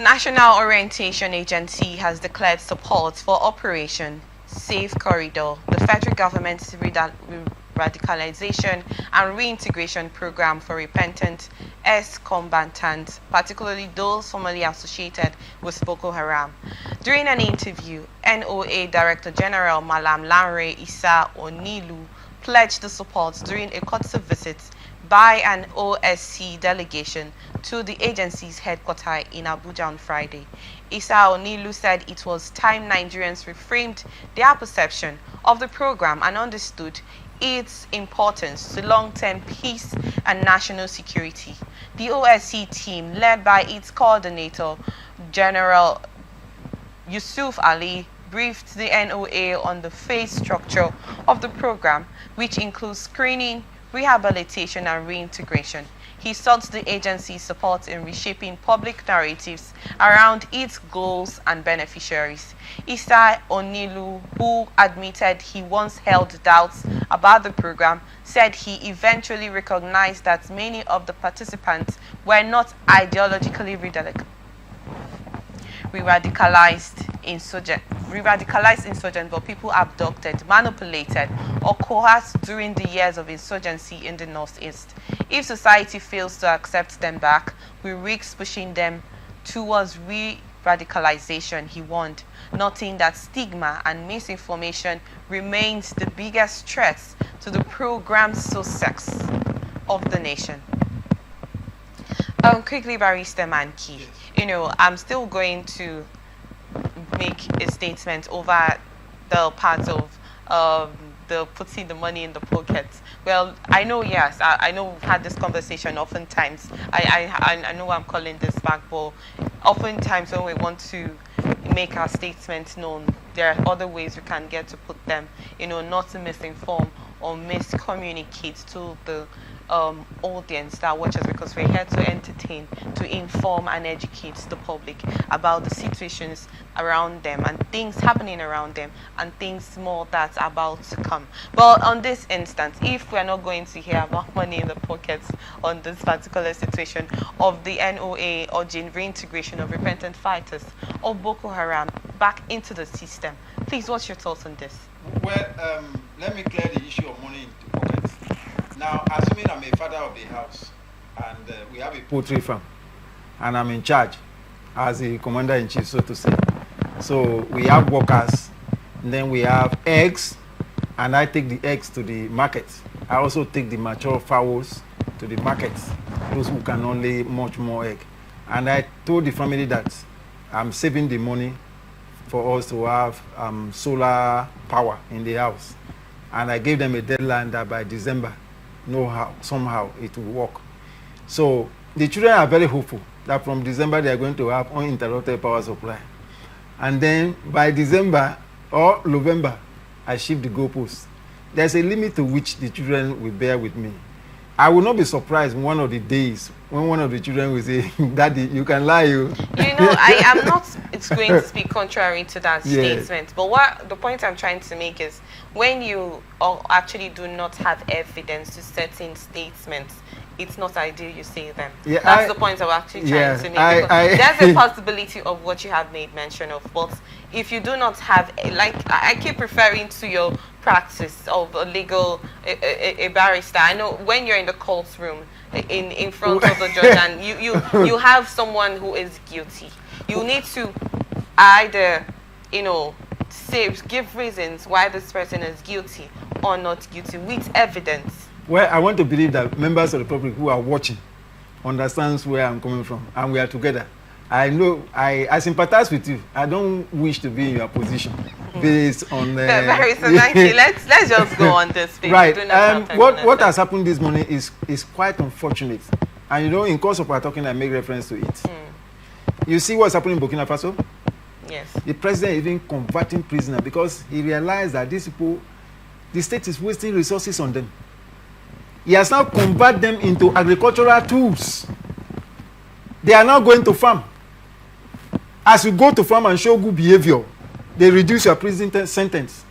National Orientation Agency has declared support for Operation Safe Corridor, the federal government's radicalization and reintegration program for repentant ex-combatants, particularly those formerly associated with Boko Haram. During an interview, NOA Director General Malam Lanre Issa Onilu pledged the support during a courtesy visit by an OSC delegation to the agency's headquarters in Abuja on Friday. Issa Onilu said it was time Nigerians reframed their perception of the program and understood its importance to long-term peace and national security. The OSC team, led by its coordinator, General Yusuf Ali, briefed the NOA on the phase structure of the program, which includes screening, rehabilitation, and reintegration. He sought the agency's support in reshaping public narratives around its goals and beneficiaries. Issa Onilu, who admitted he once held doubts about the program, said he eventually recognized that many of the participants were not ideologically re-radicalized insurgents, but people abducted, manipulated, or coerced during the years of insurgency in the Northeast. If society fails to accept them back, we risk pushing them towards re-radicalization, he warned, noting that stigma and misinformation remains the biggest threats to the program's success of the nation. Quickly, Barrister Manki, I'm still going to make a statement over the part of the putting the money in the pockets. Well, I know, yes, I know we've had this conversation oftentimes. I know I'm calling this back, but oftentimes when we want to make our statements known, there are other ways we can get to put them, not to misinform or miscommunicate to the audience that watches, because we're here to entertain, to inform and educate the public about the situations around them and things happening around them and things more that's about to come. But on this instance, if we're not going to hear about money in the pockets on this particular situation of the NOA urging reintegration of repentant fighters of Boko Haram back into the system, please, what's your thoughts on this? Well, let me clear the issue of money in the pockets. Now, assuming I'm a father of the house and we have a poultry farm and I'm in charge as a commander-in-chief, so to say. So we have workers, and then we have eggs, and I take the eggs to the market. I also take the mature fowls to the markets, those who can only much more egg. And I told the family that I'm saving the money for us to have solar power in the house. And I gave them a deadline that by December, somehow it will work. So the children are very hopeful that from December they are going to have uninterrupted power supply. And then by December or November, I shift the goalposts. There's a limit to which the children will bear with me. I will not be surprised one of the days when one of the children will say, Daddy, you can lie. I am not going to speak contrary to that statement. But the point I'm trying to make is when you actually do not have evidence to certain statements, it's not ideal you say them. That's the point I'm actually trying to make. There's a possibility of what you have made mention of. But if you do not have, I keep referring to your practice of a barrister. I know when you're in the courtroom in front of the judge and you have someone who is guilty, you need to either give reasons why this person is guilty or not guilty with evidence. Well, I want to believe that members of the public who are watching understands where I'm coming from, and we are together. I know I sympathize with you. I don't wish to be in your position based on let's just go on this page. Right. What has happened this morning is quite unfortunate. And in course of our talking, I make reference to it. You see what's happening in Burkina Faso? Yes. The president is even converting prisoners because he realized that these people, the state is wasting resources on them. He has now converted them into agricultural tools. They are now going to farm. As you go to farm and show good behavior, they reduce your prison sentence.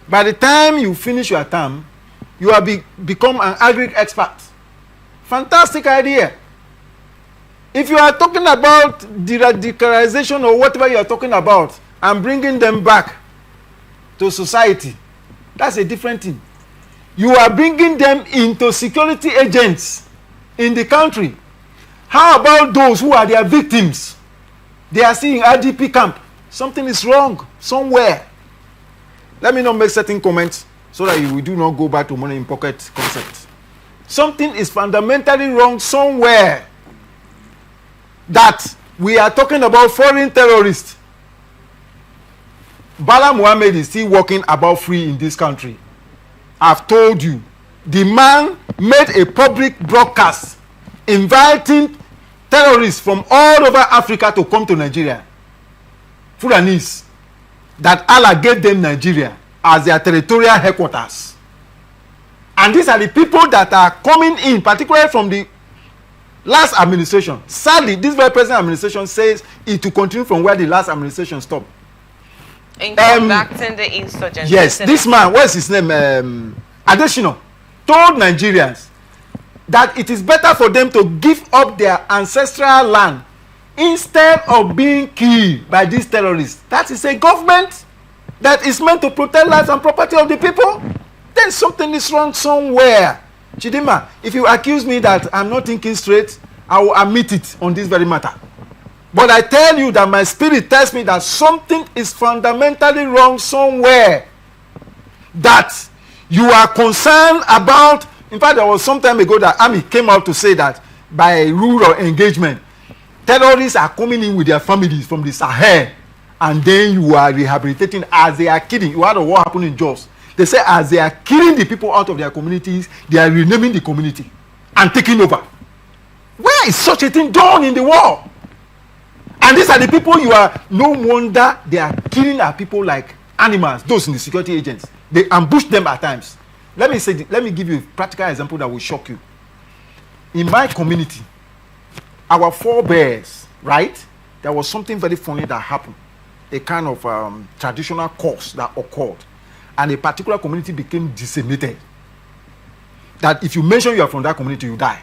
By the time you finish your term, you have become an agri expert. Fantastic idea. If you are talking about deradicalisation or whatever you are talking about and bringing them back to society, that's a different thing. You are bringing them into security agents in the country. How about those who are their victims? They are seeing IDP camp. Something is wrong somewhere. Let me not make certain comments so that we do not go back to money in pocket concept. Something is fundamentally wrong somewhere. That we are talking about foreign terrorists. Bala Muhammad is still walking about free in this country. I've told you, the man made a public broadcast inviting terrorists from all over Africa to come to Nigeria. Fulanis, that Allah gave them Nigeria as their territorial headquarters. And these are the people that are coming in, particularly from the last administration. Sadly, this very present administration says it will continue from where the last administration stopped. In combating the insurgency. Yes, this man, what's his name? Adesina, told Nigerians that it is better for them to give up their ancestral land instead of being killed by these terrorists. That is a government that is meant to protect lives and property of the people. Then something is wrong somewhere. Chidima, if you accuse me that I'm not thinking straight, I will admit it on this very matter. But I tell you that my spirit tells me that something is fundamentally wrong somewhere. That you are concerned about. In fact, there was some time ago that Army came out to say that by rule of engagement, terrorists are coming in with their families from the Sahel, and then you are rehabilitating as they are killing. You heard of what happened in Jos. They say as they are killing the people out of their communities, they are renaming the community and taking over. Where is such a thing done in the world? And these are the people you are, no wonder they are killing our people like animals, those in the security agents. They ambush them at times. Let me give you a practical example that will shock you. In my community, our forebears, right? There was something very funny that happened. A kind of traditional curse that occurred. And a particular community became decimated. That if you mention you are from that community, you die.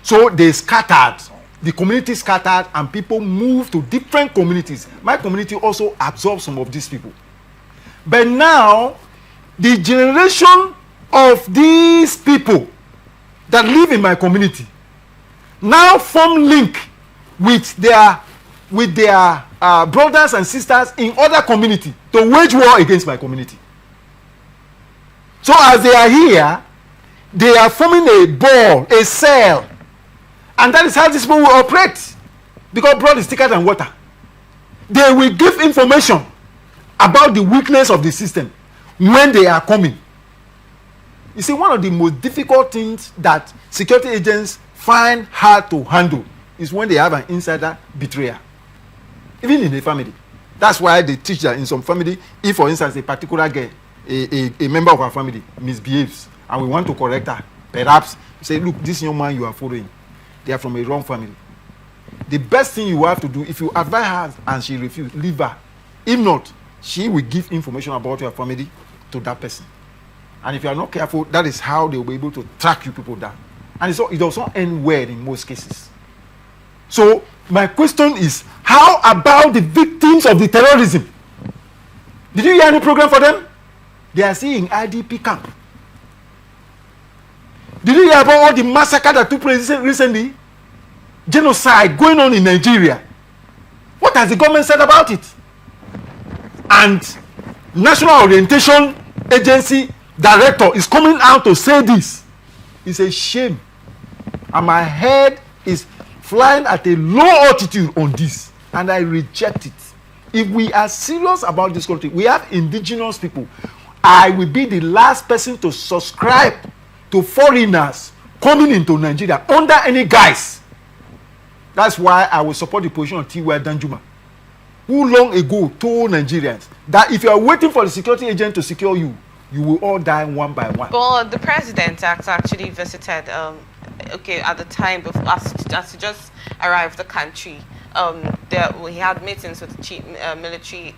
So they scattered. The community scattered and people moved to different communities. My community also absorbed some of these people. But now, the generation of these people that live in my community now form link with their brothers and sisters in other community to wage war against my community. So as they are here, they are forming a ball, a cell. And that is how these people will operate. Because blood is thicker than water. They will give information about the weakness of the system when they are coming. You see, one of the most difficult things that security agents find hard to handle is when they have an insider betrayer. Even in a family. That's why they teach that in some family, if for instance a particular girl, a member of our family misbehaves and we want to correct her, perhaps say, look, this young man you are following, they are from a wrong family. The best thing you have to do, if you advise her and she refuses, leave her. If not, she will give information about your family to that person. And if you are not careful, that is how they will be able to track you people down. And it also ends well in most cases. So my question is, how about the victims of the terrorism? Did you hear any program for them? They are seeing IDP camp. Did you hear about all the massacre that took place recently? Genocide going on in Nigeria. What has the government said about it? And National Orientation Agency director is coming out to say this. It's a shame. And my head is flying at a low altitude on this. And I reject it. If we are serious about this country, we have indigenous people. I will be the last person to subscribe to foreigners coming into Nigeria under any guise. That's why I will support the position of T.Y. Danjuma, who long ago told Nigerians that if you are waiting for the security agent to secure you, you will all die one by one. Well, the president actually visited, at the time, before, as he just arrived the country, he had meetings with military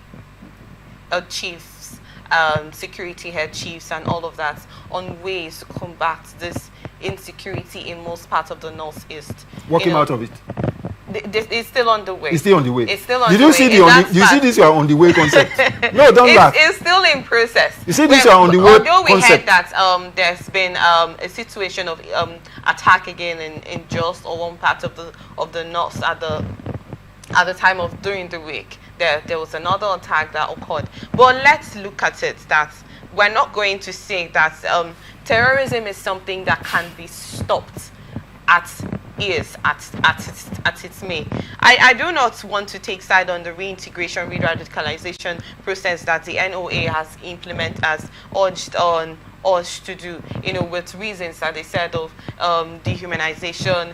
chiefs, security head chiefs and all of that on ways to combat this insecurity in most parts of the northeast. Walking out of it. This is still on the way. It's still on the way. It's still on Did the you way. see the you see this you are on the way concept? No, don't laugh. It's still in process. You see this you are on the way although we concept. heard that there's been a situation of attack again in Jos or one part of the north at the time of during the week. There was another attack that occurred. But let's look at it that we're not going to say that terrorism is something that can be stopped at its may. I do not want to take side on the reintegration, re-radicalization process that the NOA has urged on us to do, with reasons that they said of dehumanization,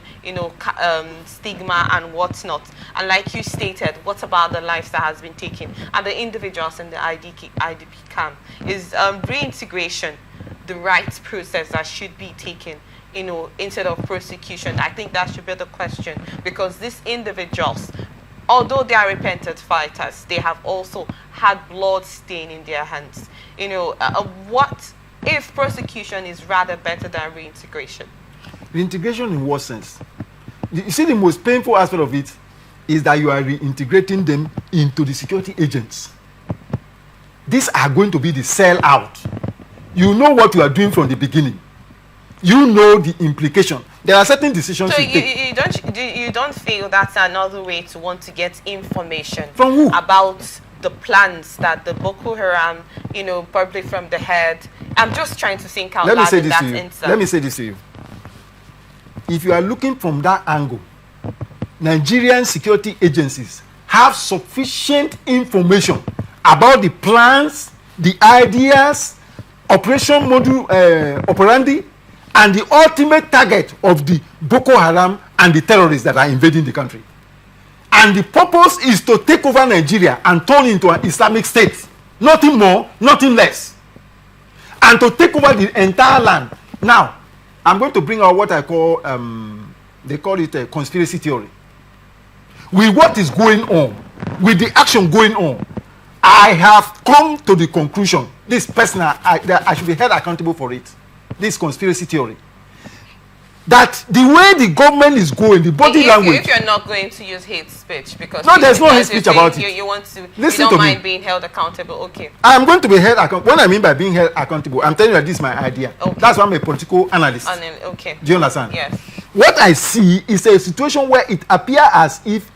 stigma and whatnot. And like you stated, what about the lives that has been taken and the individuals in the IDP camp? Is reintegration the right process that should be taken, instead of prosecution? I think that should be the question, because these individuals, although they are repentant fighters, they have also had blood stain in their hands. What if prosecution is rather better than reintegration? Reintegration in what sense? You see, the most painful aspect of it is that you are reintegrating them into the security agents. These are going to be the sell out. You know what you are doing from the beginning. You know the implication. There are certain decisions so you take. You don't feel that's another way to want to get information from who? About the plans that the Boko Haram, probably from the head. I'm just trying to think out loud. Let me say this to you. If you are looking from that angle, Nigerian security agencies have sufficient information about the plans, the ideas, operation modus operandi, and the ultimate target of the Boko Haram and the terrorists that are invading the country. And the purpose is to take over Nigeria and turn into an Islamic state. Nothing more, nothing less. And to take over the entire land. Now, I'm going to bring out what I call, they call it a conspiracy theory. With what is going on, with the action going on, I have come to the conclusion, this person, I should be held accountable for it. This conspiracy theory. That the way the government is going, the body language. If you're not going to use hate speech, because no, there's no hate speech about it. You want to. Listen you don't to mind me. Being held accountable. Okay. I'm going to be held accountable. What I mean by being held accountable, I'm telling you that this is my idea. Okay. That's why I'm a political analyst. Okay. Do you understand? Yes. What I see is a situation where it appears as if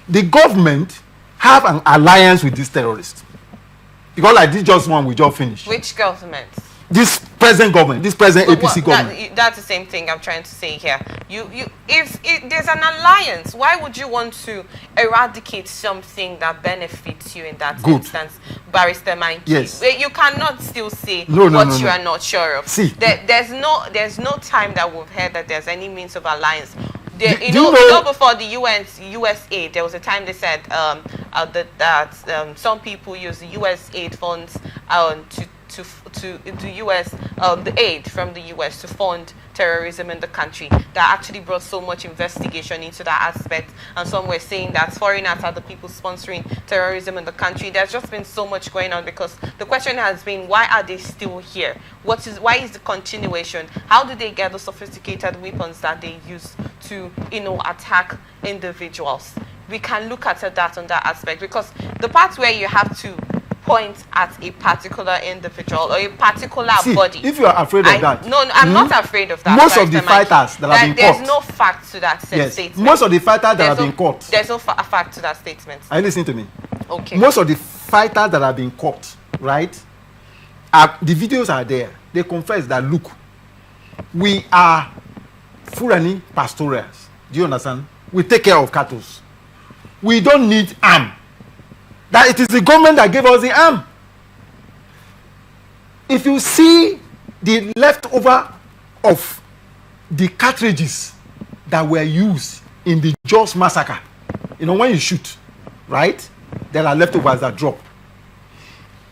the government have an alliance with these terrorists. Because like this just one we just finished. Which government? This present government, this present APC government. That's the same thing I'm trying to say here. If there's an alliance, why would you want to eradicate something that benefits you in that instance, Barrister Mike? Yes. You cannot still say no, you are not sure of. See, there's no time that we've heard that there's any means of alliance. Before the US aid, there was a time they said that some people use the US aid funds to the US, the aid from the US to fund terrorism in the country. That actually brought so much investigation into that aspect. And some were saying that foreigners are the people sponsoring terrorism in the country. There's just been so much going on, because the question has been, why are they still here? Why is the continuation? How do they get the sophisticated weapons that they use to, attack individuals? We can look at that on that aspect, because the part where you have to point at a particular individual or a particular body. If you are afraid of that. No, I'm not afraid of that. Most of the fighters that have been caught. There's no fact to that statement. Most of the fighters that have been caught. There's no fact to that statement. Are you listening to me? Okay. Most of the fighters that have been caught, right? The videos are there. They confess that, look, we are Fulani pastorals. Do you understand? We take care of cattle. We don't need arm. That it is the government that gave us the arm. If you see the leftover of the cartridges that were used in the Jos massacre, when you shoot, right, there are leftovers that drop.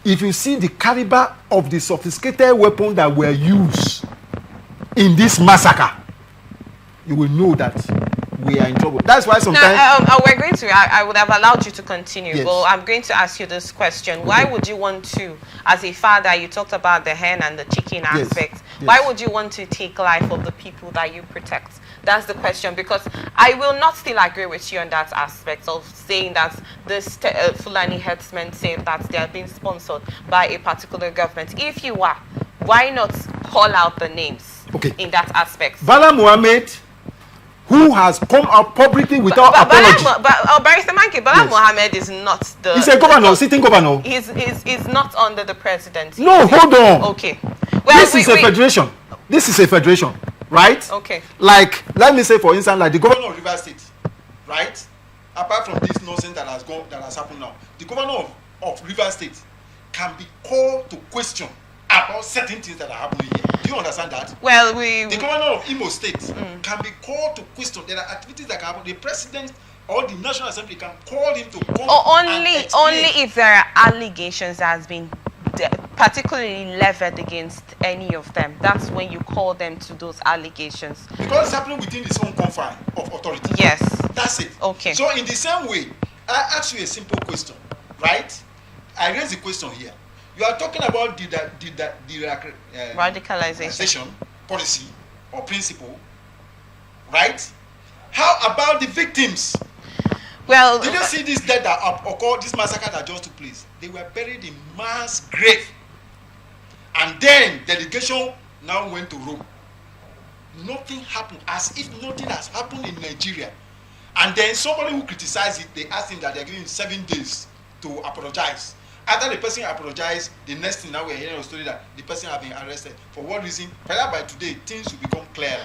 If you see the caliber of the sophisticated weapons that were used in this massacre, you will know that we are in trouble. That's why sometimes we're going to. I would have allowed you to continue, yes. But I'm going to ask you this question: why would you want to, as a father, you talked about the hen and the chicken aspect? Yes. Why would you want to take life of the people that you protect? That's the question, because I will not still agree with you on that aspect of saying that this Fulani herdsmen say that they are being sponsored by a particular government. If you are, why not call out the names in that aspect? Bala Mohammed, who has come out publicly without apology. Barrister Manke, Bala Mohammed is not the... He's a governor, sitting governor. He's not under the president. No, hold on. Okay. Well, this is a federation. This is a federation, right? Okay. Like, let me say, for instance, like the governor of Rivers State, right? Apart from this nonsense that has happened now, the governor of Rivers State can be called to question about certain things that are happening here. Do you understand that? Well, the governor of Imo State can be called to question. There are activities that can happen. The president or the National Assembly can call him to come only if there are allegations that has been particularly leveled against any of them. That's when you call them to those allegations. Because it's happening within its own confine of authority. Yes. That's it. Okay. So in the same way, I ask you a simple question, right? I raise the question here. You are talking about the radicalization policy or principle, right? How about the victims? Well, did you see this death that occurred, this massacre that just took place? They were buried in mass grave. And then delegation now went to Rome. Nothing happened, as if nothing has happened in Nigeria. And then somebody who criticized it, they asked him that they're giving him 7 days to apologize. After the person apologized, the next thing now we're hearing a story that the person has been arrested. For what reason? Perhaps by today, things will become clearer.